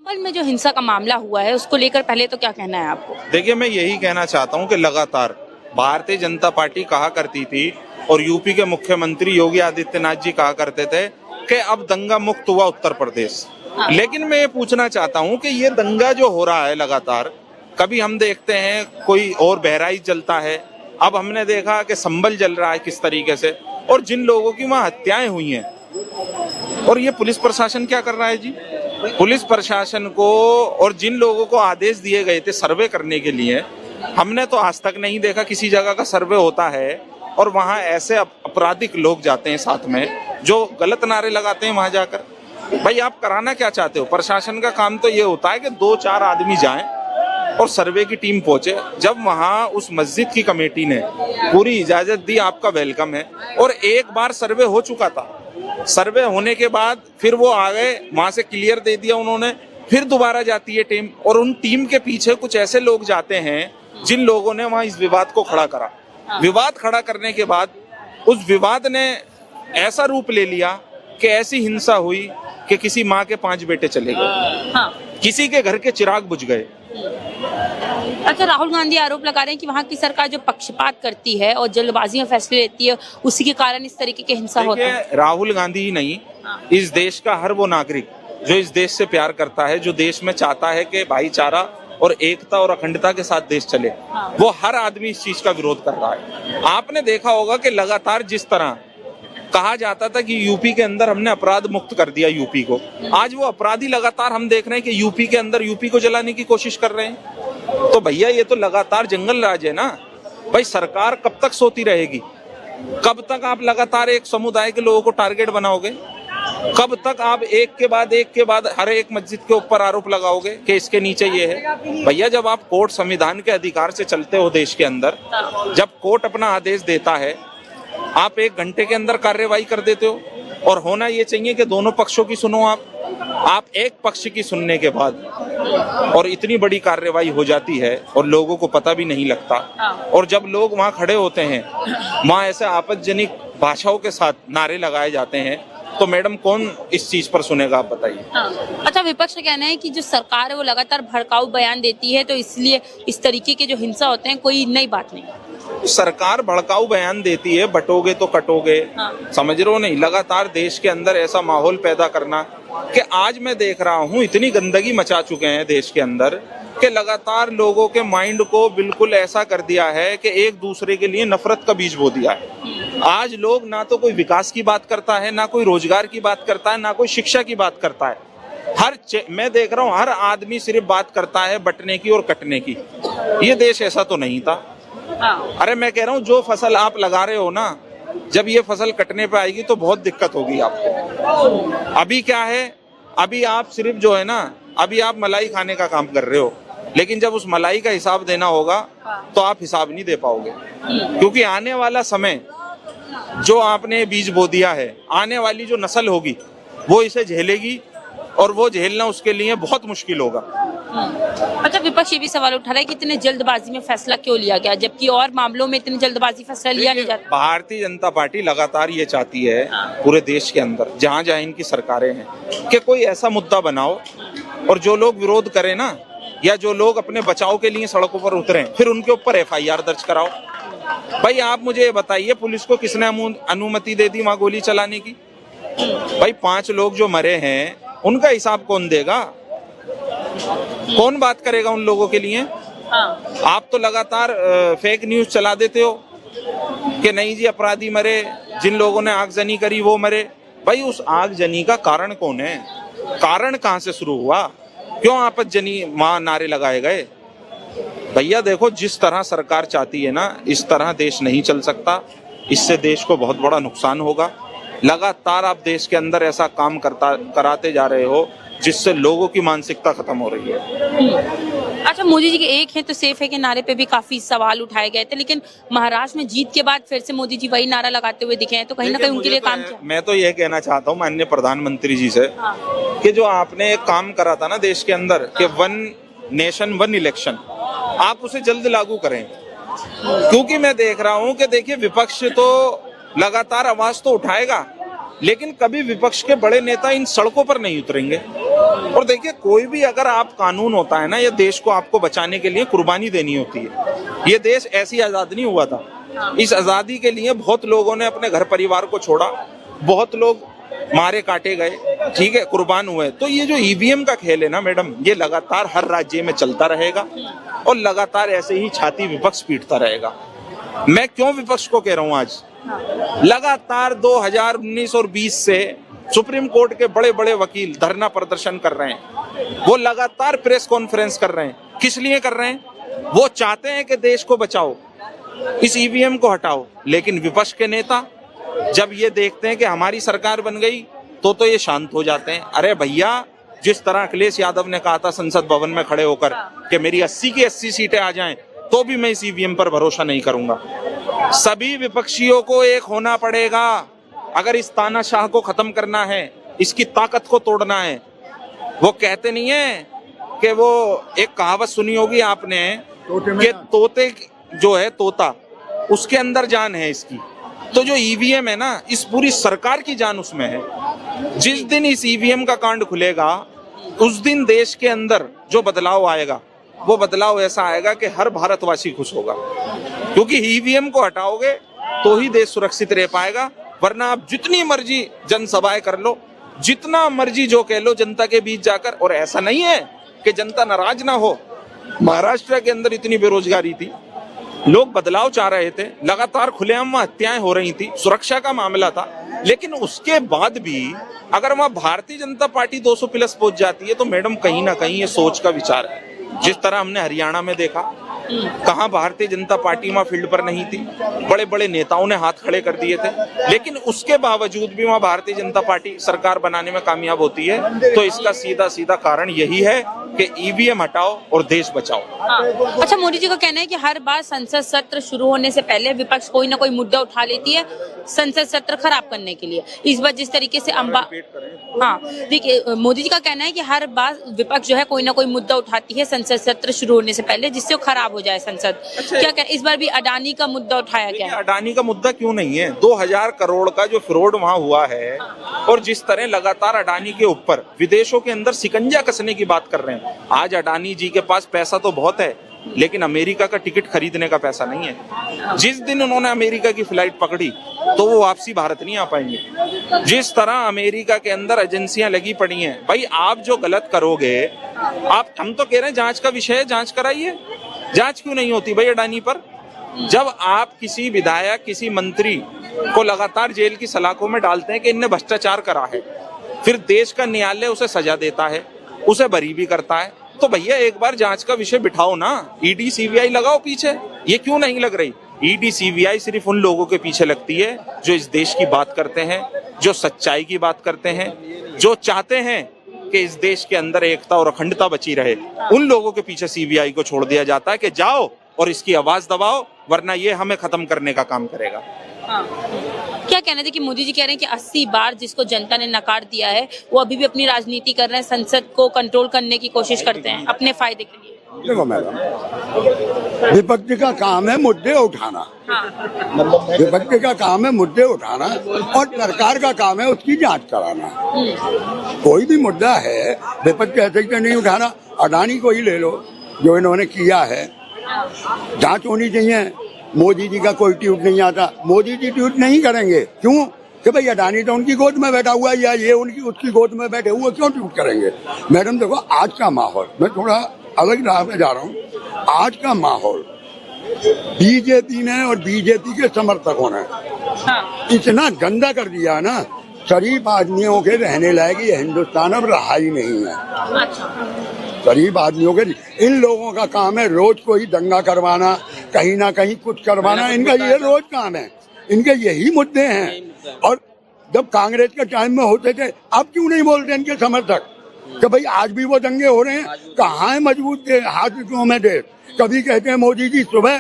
कल में जो हिंसा का मामला हुआ है उसको लेकर पहले तो क्या कहना है आपको? देखिए, मैं यही कहना चाहता हूं कि लगातार भारतीय जनता पार्टी कहा करती थी और यूपी के मुख्यमंत्री योगी आदित्यनाथ जी कहा करते थे कि अब दंगा मुक्त हुआ उत्तर प्रदेश। लेकिन मैं ये पूछना चाहता हूं कि ये दंगा जो हो रहा है लगातार, कभी हम देखते हैं कोई और बहराइच जलता है, अब हमने देखा कि संभल जल रहा है किस तरीके से, और जिन लोगों की वहां हत्याएं हुई हैं, और ये पुलिस प्रशासन क्या कर रहा है जी? पुलिस प्रशासन को और जिन लोगों को आदेश दिए गए थे सर्वे करने के लिए, हमने तो आज तक नहीं देखा किसी जगह का सर्वे होता है और वहां ऐसे आपराधिक लोग जाते हैं साथ में जो गलत नारे लगाते हैं वहां जाकर। भाई, आप कराना क्या चाहते हो? प्रशासन का काम तो ये होता है कि 2-4 आदमी जाएं और सर्वे की टीम पहुंचे। जब वहां उस मस्जिद की कमेटी ने पूरी इजाजत दी, आपका वेलकम है, और एक बार सर्वे हो चुका था, सर्वे होने के बाद फिर वो आ गए, वहां से क्लियर दे दिया उन्होंने, फिर दोबारा जाती है टीम, और उन टीम के पीछे कुछ ऐसे लोग जाते हैं जिन लोगों ने वहां इस विवाद को खड़ा करा। विवाद खड़ा करने के बाद उस विवाद ने ऐसा रूप ले लिया कि ऐसी हिंसा हुई कि किसी माँ के 5 बेटे चले गए, किसी के घर के चिराग बुझ गए। अच्छा, राहुल गांधी आरोप लगा रहे हैं कि वहाँ की सरकार जो पक्षपात करती है और जल्दबाजी में फैसले लेती है, उसी के कारण इस तरीके की हिंसा होती है। राहुल गांधी ही नहीं, इस देश का हर वो नागरिक जो इस देश से प्यार करता है, जो देश में चाहता है कि भाईचारा और एकता और अखंडता के साथ देश चले, वो हर आदमी इस चीज का विरोध कर रहा है। आपने देखा होगा कि लगातार जिस तरह कहा जाता था कि यूपी के अंदर हमने अपराध मुक्त कर दिया यूपी को, आज वो अपराधी लगातार हम देख रहे हैं कि यूपी के अंदर यूपी को जलाने की कोशिश कर रहे हैं। तो भैया, ये तो लगातार जंगल राज है ना। भाई, सरकार कब तक सोती रहेगी? कब तक आप लगातार एक समुदाय के लोगों को टारगेट बनाओगे? कब तक आप एक के बाद हर एक मस्जिद के ऊपर आरोप लगाओगे कि इसके नीचे ये है? भैया, जब आप कोर्ट संविधान के अधिकार से चलते हो देश के अंदर, जब कोर्ट अपना आदेश देता है, आप 1 घंटे के अंदर कार्यवाही कर देते हो, और होना ये चाहिए कि दोनों पक्षों की सुनो। आप एक पक्ष की सुनने के बाद और इतनी बड़ी कार्यवाही हो जाती है और लोगों को पता भी नहीं लगता, और जब लोग वहाँ खड़े होते हैं, वहाँ ऐसे आपत्तिजनक भाषाओं के साथ नारे लगाए जाते हैं, तो मैडम कौन इस चीज पर सुनेगा, आप बताइए। अच्छा, विपक्ष का कहना है कि जो सरकार है वो लगातार भड़काऊ बयान देती है, तो इसलिए इस तरीके के जो हिंसा होते हैं कोई नई बात नहीं। सरकार भड़काऊ बयान देती है, बटोगे तो कटोगे, समझ रहे हो नहीं? लगातार देश के अंदर ऐसा माहौल पैदा करना कि आज मैं देख रहा हूँ इतनी गंदगी मचा चुके हैं देश के अंदर कि लगातार लोगों के माइंड को बिल्कुल ऐसा कर दिया है कि एक दूसरे के लिए नफरत का बीज बो दिया है। आज लोग ना तो कोई विकास की बात करता है, ना कोई रोजगार की बात करता है, ना कोई शिक्षा की बात करता है। मैं देख रहा हूँ हर आदमी सिर्फ बात करता है बंटने की और कटने की। ये देश ऐसा तो नहीं था। अरे, मैं कह रहा हूँ जो फसल आप लगा रहे हो ना, जब ये फसल कटने पे आएगी तो बहुत दिक्कत होगी आपको। अभी क्या है, अभी आप सिर्फ जो है ना, अभी आप मलाई खाने का काम कर रहे हो, लेकिन जब उस मलाई का हिसाब देना होगा तो आप हिसाब नहीं दे पाओगे, क्योंकि आने वाला समय जो आपने बीज बो दिया है, आने वाली जो नस्ल होगी वो इसे झेलेगी, और वो झेलना उसके लिए बहुत मुश्किल होगा। अच्छा, विपक्ष ये भी सवाल उठा रहा है कि इतने जल्दबाजी में फैसला क्यों लिया गया, जबकि और मामलों में इतनी जल्दबाजी फैसला लिया नहीं जाता। भारतीय जनता पार्टी लगातार ये चाहती है पूरे देश के अंदर जहाँ जहाँ इनकी सरकारें हैं कि कोई ऐसा मुद्दा बनाओ, और जो लोग विरोध करें ना, या जो लोग अपने बचाव के लिए सड़कों पर उतरे, फिर उनके ऊपर FIR दर्ज कराओ। भाई, आप मुझे ये बताइए, पुलिस को किसने अनुमति दे दी वहाँ गोली चलाने की? भाई, 5 लोग जो मरे हैं उनका हिसाब कौन देगा? कौन बात करेगा उन लोगों के लिए? आप तो लगातार फेक न्यूज चला देते हो कि नहीं जी, अपराधी मरे, जिन लोगों ने आगजनी करी वो मरे। भाई, उस आगजनी का कारण कौन है? कारण कहाँ से शुरू हुआ? क्यों आपत्तिजनक वहां नारे लगाए गए? भैया देखो, जिस तरह सरकार चाहती है ना, इस तरह देश नहीं चल सकता। इससे देश को बहुत बड़ा नुकसान होगा। लगातार आप देश के अंदर ऐसा काम कराते जा रहे हो जिससे लोगों की मानसिकता खत्म हो रही है। अच्छा, मोदी जी के एक है तो सेफ है के नारे पे भी काफी सवाल उठाए गए थे, लेकिन महाराष्ट्र में जीत के बाद फिर से मोदी जी वही नारा लगाते हुए दिखे हैं, तो कहीं ना कहीं उनके लिए काम किया। मैं तो यह कहना चाहता हूँ माननीय प्रधानमंत्री जी से कि जो आपने एक काम करा था ना देश के अंदर कि 1 नेशन 1 इलेक्शन, आप उसे जल्द लागू करें। क्योंकि मैं देख रहा हूँ कि देखिए, विपक्ष तो लगातार आवाज तो उठाएगा, लेकिन कभी विपक्ष के बड़े नेता इन सड़कों पर नहीं उतरेंगे। और देखिए, कोई भी अगर आप कानून होता है ना, ये देश को आपको बचाने के लिए कुर्बानी देनी होती है। ये देश ऐसी आजाद नहीं हुआ था। इस आजादी के लिए बहुत लोगों ने अपने घर परिवार को छोड़ा, बहुत लोग मारे काटे गए, ठीक है, कुर्बान हुए। तो ये जो ईवीएम का खेल है ना मैडम, ये लगातार हर राज्य में चलता रहेगा और लगातार ऐसे ही छाती विपक्ष पीटता रहेगा। मैं क्यों विपक्ष को कह रहा हूं आज, लगातार 2019 और 20 से सुप्रीम कोर्ट के बड़े बड़े वकील धरना प्रदर्शन कर रहे हैं, वो लगातार प्रेस कॉन्फ्रेंस कर रहे हैं। किस लिए कर रहे हैं? वो चाहते हैं कि देश को बचाओ, इस ईवीएम को हटाओ। लेकिन विपक्ष के नेता जब ये देखते हैं कि हमारी सरकार बन गई तो ये शांत हो जाते हैं। अरे भैया, जिस तरह अखिलेश यादव ने कहा था संसद भवन में खड़े होकर कि मेरी 80 की 80 सीटें आ जाएं तो भी मैं इस ईवीएम पर भरोसा नहीं करूंगा। सभी विपक्षियों को एक होना पड़ेगा अगर इस तानाशाह को खत्म करना है, इसकी ताकत को तोड़ना है। वो कहते नहीं है कि वो एक कहावत सुनी होगी आपने कि तोते जो है तोता, उसके अंदर जान है इसकी। तो जो ईवीएम है ना, इस पूरी सरकार की जान उसमें है। जिस दिन इस ईवीएम का कांड खुलेगा उस दिन देश के अंदर जो बदलाव आएगा, वो बदलाव ऐसा आएगा कि हर भारतवासी खुश होगा। क्योंकि ईवीएम को हटाओगे तो ही देश सुरक्षित रह पाएगा, वरना आप जितनी मर्जी जनसभाएं कर लो, जितना मर्जी जो कह लो जनता के बीच जाकर, और ऐसा नहीं है कि जनता नाराज ना हो। महाराष्ट्र के अंदर इतनी बेरोजगारी थी, लोग बदलाव चाह रहे थे, लगातार खुलेआम हत्याएं हो रही थी, सुरक्षा का मामला था, लेकिन उसके बाद भी अगर वहां भारतीय जनता पार्टी 200 प्लस पहुंच जाती है तो मैडम कहीं ना कहीं ये सोच का विचार है। जिस तरह हमने हरियाणा में देखा, कहां भारतीय जनता पार्टी वहां फील्ड पर नहीं थी, बड़े बड़े नेताओं ने हाथ खड़े कर दिए थे, लेकिन उसके बावजूद भी वहां भारतीय जनता पार्टी सरकार बनाने में कामयाब होती है। तो इसका सीधा सीधा कारण यही है कि ईवीएम हटाओ और देश बचाओ। अच्छा, मोदी जी का कहना है कि हर बार संसद सत्र शुरू होने से पहले विपक्ष कोई ना कोई मुद्दा उठा लेती है संसद सत्र खराब करने के लिए। इस बार जिस तरीके से देखिए, मोदी जी का कहना है कि हर बार विपक्ष जो है कोई ना कोई मुद्दा उठाती है संसद सत्र शुरू होने से पहले, जिससे वो खराब हो जाए संसद। अच्छा, क्या इस बार भी अडानी का मुद्दा उठाया गया है? अडानी का मुद्दा क्यों नहीं है? 2000 करोड़ का जो फ्रॉड वहां हुआ है, और जिस तरह लगातार अडानी के ऊपर विदेशों के अंदर शिकंजा कसने की बात कर रहे हैं। आज अडानी जी के पास पैसा तो बहुत है, लेकिन अमेरिका का टिकट खरीदने का पैसा नहीं है। जिस दिन उन्होंने अमेरिका की फ्लाइट पकड़ी तो वो वापसी भारत नहीं आ पाएंगे। जिस तरह अमेरिका के अंदर एजेंसियां लगी पड़ी हैं, भाई आप जो गलत करोगे, हम तो कह रहे हैं जांच का विषय है, जांच कराइए। जांच क्यों नहीं होती भाई अडानी पर? जब आप किसी विधायक, किसी मंत्री को लगातार जेल की सलाखों में डालते हैं कि इनने भ्रष्टाचार करा है, फिर देश का न्यायालय उसे सजा देता है, उसे बरी भी करता है, तो भैया एक बार जांच का विषय बिठाओ ना। ईडी सीबीआई लगाओ पीछे, ये क्यों नहीं लग रही? ईडी सीबीआई सिर्फ उन लोगों के पीछे लगती है जो इस देश की बात करते हैं, जो सच्चाई की बात करते हैं, जो चाहते हैं कि इस देश के अंदर एकता और अखंडता बची रहे। उन लोगों के पीछे सीबीआई को छोड़ दिया जाता है कि जाओ और इसकी आवाज दबाओ, वरना ये हमें खत्म करने का काम करेगा। क्या कहना था कि मोदी जी कह रहे हैं कि 80 बार जिसको जनता ने नकार दिया है वो अभी भी अपनी राजनीति कर रहे हैं, संसद को कंट्रोल करने की कोशिश करते हैं अपने फायदे के लिए। देखो मैडम, विपक्ष का काम है मुद्दे उठाना। विपक्ष का काम है मुद्दे उठाना और सरकार का काम है उसकी जांच कराना। कोई भी मुद्दा है विपक्ष ऐसे ही नहीं उठाना। अडानी को ही ले लो, जो इन्होंने किया है, जांच होनी चाहिए। मोदी जी का कोई ट्वीट नहीं आता, मोदी जी ट्वीट नहीं करेंगे। क्यों? कि भाई अडानी तो उनकी गोद में बैठा हुआ है, या ये उनकी उसकी गोद में बैठे हुए, क्यों ट्वीट करेंगे? मैडम देखो, आज का माहौल, मैं थोड़ा अलग राह पे जा रहा हूँ। आज का माहौल बीजेपी ने और बीजेपी के समर्थकों ने इतना गंदा कर दिया ना, शरीफ आदमियों के रहने लायक ये हिंदुस्तान अब रहा ही नहीं है। गरीब आदमियों के, इन लोगों का काम है रोज कोई दंगा करवाना, कहीं ना कहीं कुछ करवाना, इनका ये रोज काम है, इनके यही मुद्दे हैं। और जब कांग्रेस के टाइम में होते थे, अब क्यों नहीं बोलते इनके समर्थक कि भाई आज भी वो दंगे हो रहे हैं? कहाँ है मजबूत हाथों में देश? कभी कहते हैं मोदी जी सुबह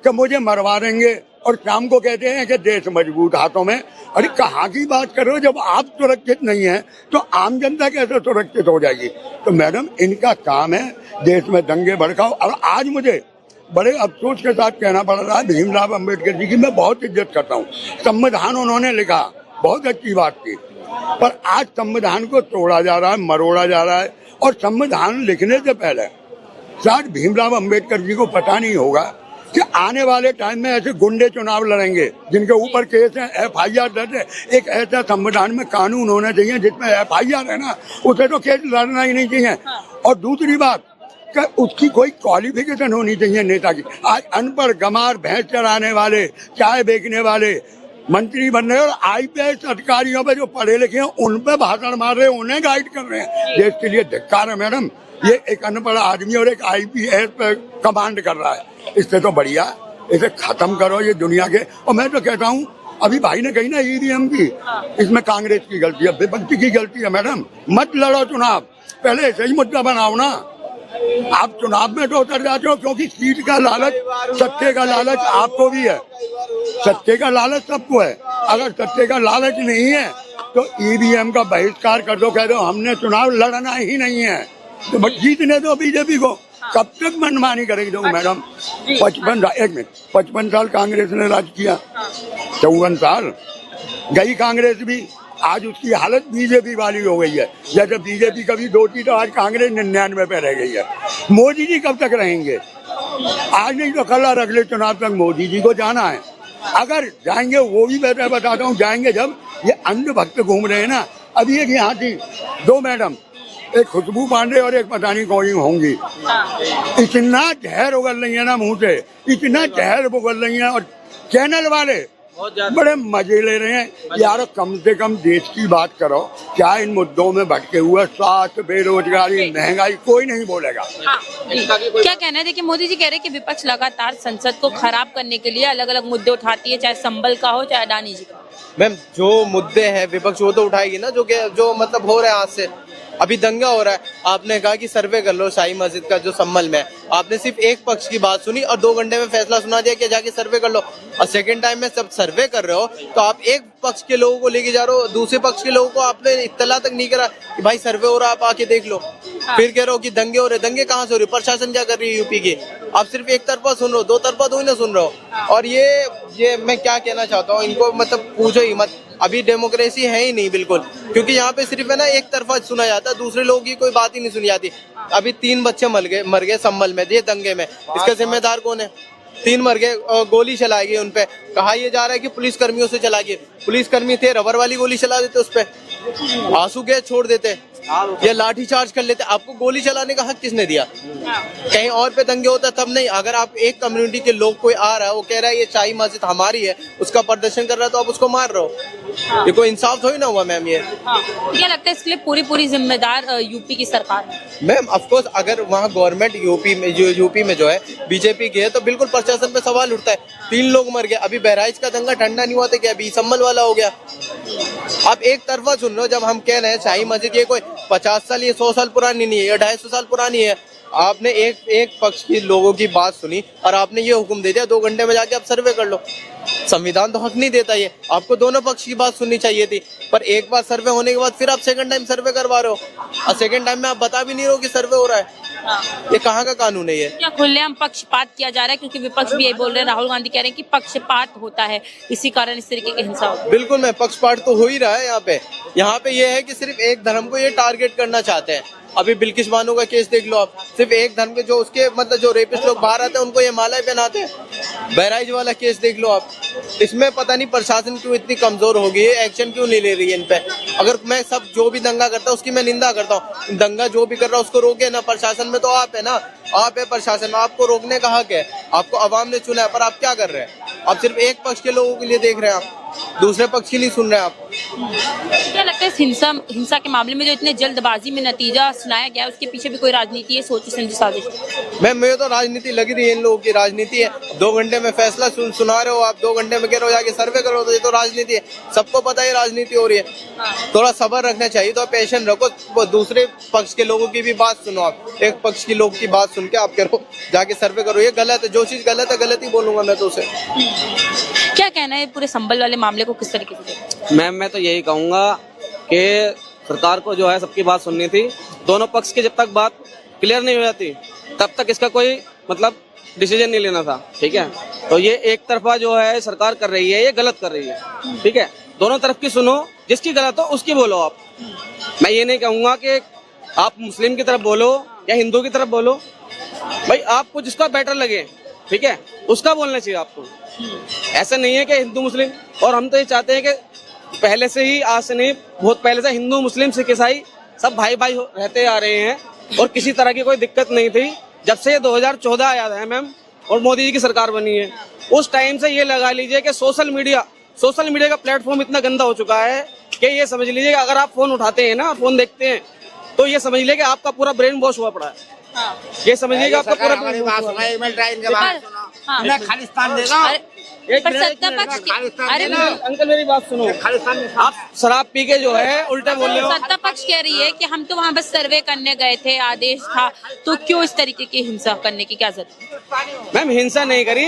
कि मुझे मरवा देंगे, और शाम को कहते हैं कि देश मजबूत हाथों में। अरे कहाँ की बात कर रहे हो? जब आप सुरक्षित नहीं है तो आम जनता कैसे सुरक्षित हो जाएगी? तो मैडम, इनका काम है देश में दंगे भड़काओ। और आज मुझे बड़े अफसोस के साथ कहना पड़ रहा है, भीमराव अंबेडकर जी की मैं बहुत इज्जत करता हूँ। संविधान उन्होंने लिखा, बहुत अच्छी बात थी, पर आज संविधान को तोड़ा जा रहा है, मरोड़ा जा रहा है। और संविधान लिखने से पहले शायद भीमराव अंबेडकर जी को पता नहीं होगा कि आने वाले टाइम में ऐसे गुंडे चुनाव लड़ेंगे जिनके ऊपर केस है, FIR दर्ज है। एक ऐसा संविधान में कानून होना चाहिए जिसमें FIR है ना, उसे तो केस लड़ना ही नहीं चाहिए। और दूसरी बात कि उसकी कोई क्वालिफिकेशन होनी चाहिए नेता की। आज अनपढ़, गमार, भैंस चराने वाले, चाय बेचने वाले मंत्री बन रहे हैं और IPS अधिकारियों पे जो पढ़े लिखे हैं उन पे भाषण मार रहे हैं, उन्हें गाइड कर रहे हैं। देश के लिए धिक्कार है मैडम। ये एक अनपढ़ आदमी और एक IPS पे कमांड कर रहा है। इससे तो बढ़िया इसे खत्म करो ये दुनिया के। और मैं तो कहता हूँ, अभी भाई ने कही ना EVM की, इसमें कांग्रेस की गलती है, विपक्ष की गलती है। मैडम मत लड़ो चुनाव, पहले ऐसे ही मुद्दा बनाओ ना। आप चुनाव में तो उतर जाते हो क्योंकि सीट का लालच, सत्ते का लालच आपको भी है, सत्ते का लालच सबको है। अगर सत्ते का लालच नहीं है तो EVM का बहिष्कार कर दो, कह दो हमने चुनाव लड़ना ही नहीं है, तो बस जीतने दो बीजेपी को। कब तक मनमानी करेगी तो मैडम? 55 साल कांग्रेस ने राज किया, 54 साल गई कांग्रेस भी, आज उसकी हालत बीजेपी वाली हो गई है। जैसे बीजेपी कभी 2 थी तो आज कांग्रेस 99 पे रह गई है। मोदी जी कब तक रहेंगे? आज नहीं तो कल और अगले चुनाव तक मोदी जी को जाना है। अगर जाएंगे, वो भी मैं बताता हूँ, जाएंगे जब ये अंधभक्त घूम रहे हैं ना। अभी एक यहाँ थी 2 मैडम, एक खुशबू पांडे और एक पता नहीं कौन होंगी, इतना जहर उगल रही है ना मुंह से, इतना जहर उगल रही है। और चैनल वाले बड़े मजे ले रहे हैं। यार कम से कम देश की बात करो। क्या इन मुद्दों में भटके हुए, स्वास्थ्य, बेरोजगारी, महंगाई, कोई नहीं बोलेगा। क्या कहना है? देखिए मोदी जी कह रहे हैं कि विपक्ष लगातार संसद को खराब करने के लिए अलग अलग मुद्दे उठाती है, चाहे संबल का हो चाहे अडानी जी का। मैम जो मुद्दे हैं विपक्ष वो तो उठाएगी ना, जो मतलब हो रहा है आज से। अभी दंगा हो रहा है, आपने कहा कि सर्वे कर लो शाही मस्जिद का जो संभल में, आपने सिर्फ एक पक्ष की बात सुनी और 2 घंटे में फैसला सुना दिया कि जाके सर्वे कर लो। और सेकंड टाइम में जब सर्वे कर रहे हो तो आप एक पक्ष के लोगों को लेके जा रहे हो, दूसरे पक्ष के लोगों को आपने इत्तला तक नहीं करा कि भाई सर्वे हो रहा है, आप आके देख लो। फिर कह रहे हो कि दंगे हो रहे, दंगे कहाँ से हो रहे? प्रशासन क्या कर रही है यूपी की? आप सिर्फ एक तरफा सुन रहे हो, 2 तरफा तो ही ना सुन रहे हो। और ये मैं क्या कहना चाहता हूँ, इनको मतलब पूछो ही मत। अभी डेमोक्रेसी है ही नहीं बिल्कुल, क्योंकि यहाँ पे सिर्फ है ना एक तरफा सुना जाता है, दूसरे लोगों की कोई बात ही नहीं सुनी जाती। अभी 3 बच्चे मर गए संभल में, ये दंगे में, इसका जिम्मेदार कौन है? 3 मर गए, गोली चलाई गई उन पे। कहा यह जा रहा है कि पुलिस कर्मियों से चला गई। पुलिसकर्मी थे, रबर वाली गोली चला देते उस पे, आंसू गैस छोड़ देते या लाठी चार्ज कर लेते। आपको गोली चलाने का हक किसने दिया? कहीं और पे दंगे होता तब नहीं। अगर आप एक कम्युनिटी के लोग कोई आ रहा है, वो कह रहा है ये शाही मस्जिद हमारी है, उसका प्रदर्शन कर रहा है, तो आप उसको मार रहे हो। ये कोई इंसाफ थोड़ी ना हुआ मैम। ये क्या लगता है इसके लिए पूरी जिम्मेदार यूपी की सरकार है? मैम ऑफकोर्स अगर वहाँ गवर्नमेंट यूपी में जो है बीजेपी की है तो बिल्कुल प्रशासन पे सवाल उठता है। 3 लोग मर गए, अभी बहराइच का दंगा ठंडा नहीं हुआ था क्या? अभी संभल वाला हो गया। आप एक तरफा सुन रहे हो। जब हम कह रहे हैं शाही मस्जिद ये कोई 50 साल या 100 साल पुरानी नहीं है, या 250 साल पुरानी है। आपने एक पक्ष की लोगों की बात सुनी और आपने ये हुक्म दे दिया 2 घंटे में जाके आप सर्वे कर लो। संविधान तो हक नहीं देता ये, आपको दोनों पक्ष की बात सुननी चाहिए थी। पर एक बार सर्वे होने के बाद फिर आप सेकंड टाइम सर्वे करवा रहे हो और सेकंड टाइम में आप बता भी नहीं रहे हो कि सर्वे हो रहा है। ये कहाँ का कानून है? ये क्या खुलेआम पक्षपात किया जा रहा है? क्योंकि विपक्ष भी यही बोल रहे हैं, राहुल गांधी कह रहे हैं कि पक्षपात होता है, इसी कारण इस तरीके की हिंसा होती है। बिल्कुल मैं पक्षपात तो हो ही रहा है यहाँ पे ये है कि सिर्फ एक धर्म को ये टारगेट करना चाहते हैं। अभी बिल्किस बानो का केस देख लो आप, सिर्फ एक धर्म के जो उसके मतलब जो रेपिस्ट लोग बाहर आते हैं उनको ये मालाएं पहनाते हैं। बहराइच वाला केस देख लो आप, इसमें पता नहीं प्रशासन क्यों इतनी कमजोर हो गई है, एक्शन क्यों नहीं ले रही है इन पे। अगर मैं सब जो भी दंगा करता है उसकी मैं निंदा करता हूँ, दंगा जो भी कर रहा है उसको रोके ना। प्रशासन में तो आप है ना, आप है प्रशासन में, आपको रोकने का हक है, आपको आवाम ने चुना है। पर आप क्या कर रहे हैं? आप सिर्फ एक पक्ष के लोगों के लिए देख रहे हैं, आप दूसरे पक्ष की नहीं सुन रहे हैं। आप क्या लगता है हिंसा के मामले में जो इतने जल्दबाजी में नतीजा सुनाया गया, उसके पीछे भी कोई राजनीति है, सोची समझी साजिश? मैम मुझे तो राजनीति लग रही है, इन लोगों की राजनीति है। 2 घंटे में फैसला सुना रहे हो आप, 2 घंटे में कह रहे हो जाके सर्वे करो, तो ये तो राजनीति है। सबको पता है राजनीति हो रही है। थोड़ा सब्र रखना चाहिए, तो पेशेंस रखो, दूसरे पक्ष के लोगों की भी बात सुनो। आप एक पक्ष के लोग की बात सुन के आप करो जाके सर्वे करो। ये गलत है, जो चीज गलत है गलत ही बोलूंगा मैं तो उसे। क्या कहना है पूरे संबल वाले मामले को किस तरीके से? मैम मैं तो यही कहूँगा कि सरकार को जो है सबकी बात सुननी थी। दोनों पक्ष की जब तक बात क्लियर नहीं हो जाती तब तक इसका कोई मतलब डिसीजन नहीं लेना था, ठीक है। तो ये एक तरफा जो है सरकार कर रही है, ये गलत कर रही है, ठीक है। दोनों तरफ की सुनो, जिसकी गलत हो उसकी बोलो आप। मैं ये नहीं कहूंगा कि आप मुस्लिम की तरफ बोलो या हिंदू की तरफ बोलो, भाई आपको जिसका बेटर लगे, ठीक है, उसका बोलना चाहिए आपको। ऐसा नहीं है कि हिंदू मुस्लिम, और हम तो ये चाहते हैं कि पहले से ही, आज से नहीं, बहुत पहले से हिंदू मुस्लिम सिख ईसाई सब भाई भाई रहते आ रहे हैं और किसी तरह की कोई दिक्कत नहीं थी। जब से 2014 आया है मैम और मोदी जी की सरकार बनी है, उस टाइम से ये लगा लीजिए कि सोशल मीडिया का प्लेटफॉर्म इतना गंदा हो चुका है कि ये समझ लीजिए कि अगर आप फोन उठाते हैं ना, फोन देखते हैं, तो ये समझ लीजिए कि आपका पूरा ब्रेन वॉश हुआ पड़ा है। ये समझिए कि आपका पूरा हमारी बात सुनो, एक मिनट इनके बात सुनो। इन्हें खालिस्तान देगा। पर सत्ता पक्ष की, अरे अंकल मेरी बात सुनो, आप शराब पी के जो है उल्टा बोल रहे हो। सत्ता पक्ष कह रही है कि हम तो वहाँ बस सर्वे करने गए थे, आदेश था, तो क्यों इस तरीके की हिंसा करने की क्या जरूरत? मैम हिंसा नहीं करी,